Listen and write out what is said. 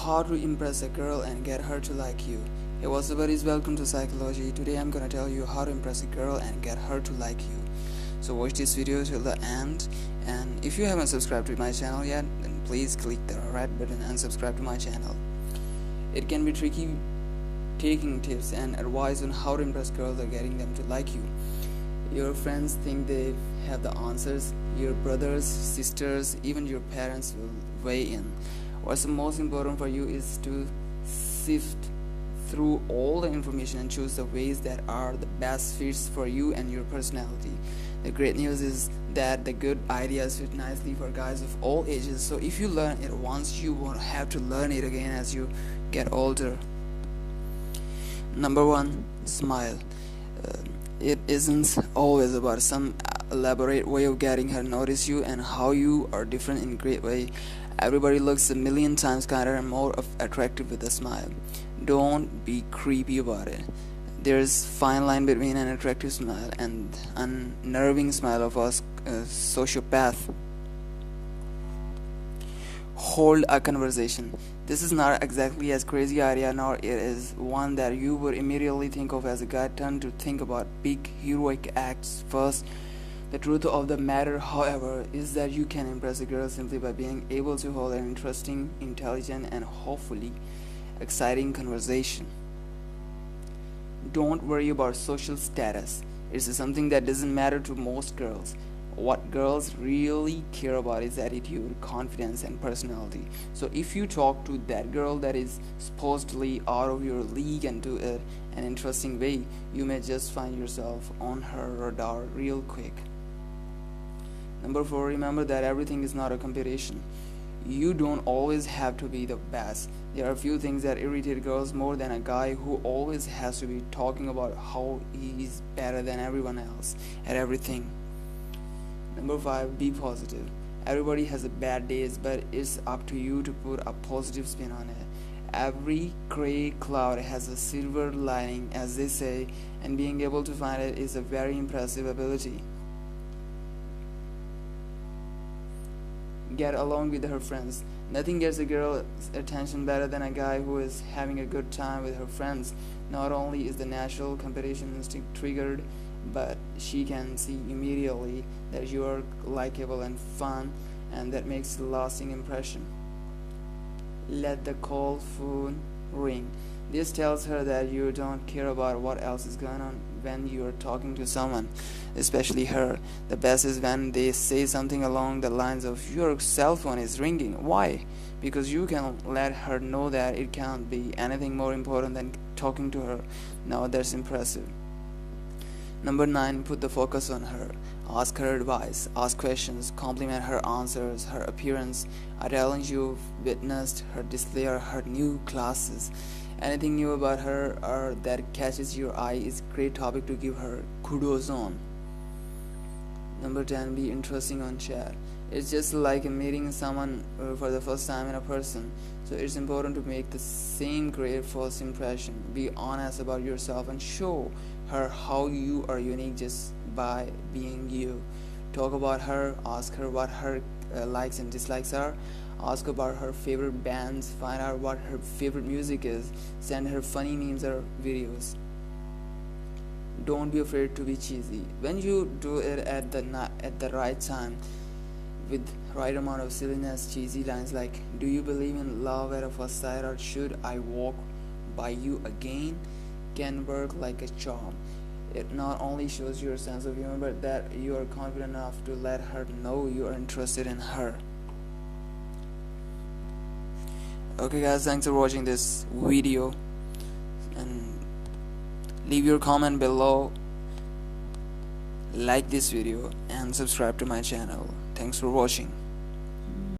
how to impress a girl and get her to like you. Hey, what's up buddies, welcome to Cyclogy. Today I'm gonna tell you how to impress a girl and get her to like you. So watch this video till the end, and if you haven't subscribed to my channel yet, then please click the red button and subscribe to my channel. It can be tricky taking tips and advice on how to impress girls or getting them to like you. Your friends think they have the answers. Your brothers, sisters, even your parents will weigh in. What's the most important for you is to sift through all the information and choose the ways that are the best fits for you and your personality. The great news is that the good ideas fit nicely for guys of all ages, so if you learn it once, you won't have to learn it again as you get older. Number 1, smile. It isn't always about some elaborate way of getting her to notice you and how you are different in a great way. Everybody looks a million times kinder and more attractive with a smile. Don't be creepy about it. There's a fine line between an attractive smile and an unnerving smile of a sociopath. Hold a conversation. This is not exactly as crazy idea, nor it is one that you would immediately think of as a guy turned to think about big heroic acts first. The truth of the matter, however, is that you can impress a girl simply by being able to hold an interesting, intelligent, and hopefully exciting conversation. Don't worry about social status. It's something that doesn't matter to most girls. What girls really care about is attitude, confidence, and personality. So if you talk to that girl that is supposedly out of your league and do it an interesting way, you may just find yourself on her radar real quick. Number 4, remember that everything is not a competition. You don't always have to be the best. There are a few things that irritate girls more than a guy who always has to be talking about how he's better than everyone else at everything. Number 5, be positive. Everybody has a bad days, but it's up to you to put a positive spin on it. Every gray cloud has a silver lining, as they say, and being able to find it is a very impressive ability. Get along with her friends. Nothing gets a girl's attention better than a guy who is having a good time with her friends. Not only is the natural competition instinct triggered, but she can see immediately that you are likable and fun, and that makes a lasting impression. Let the cold phone ring. This tells her that you don't care about what else is going on when you are talking to someone, especially her. The best is when they say something along the lines of, "Your cell phone is ringing." Why? Because you can let her know that it can't be anything more important than talking to her. Now that's impressive. Number 9, put the focus on her. Ask her advice, ask questions, compliment her answers, her appearance, a talent you've witnessed, her display or her new classes. Anything new about her or that catches your eye is a great topic to give her kudos on. Number 10, be interesting on chat. It's just like meeting someone for the first time in a person, so it's important to make the same great first impression. Be honest about yourself and show her how you are unique just by being you. Talk about her, ask her what her likes and dislikes are, ask about her favorite bands, find out what her favorite music is, send her funny memes or videos. Don't be afraid to be cheesy. When you do it at the right time, with right amount of silliness, cheesy lines like, "Do you believe in love at a first sight?" or "Should I walk by you again?" can work like a charm. It not only shows your sense of humor, but that you are confident enough to let her know you are interested in her. Okay guys, thanks for watching this video, and leave your comment below, like this video, and subscribe to my channel. Thanks for watching.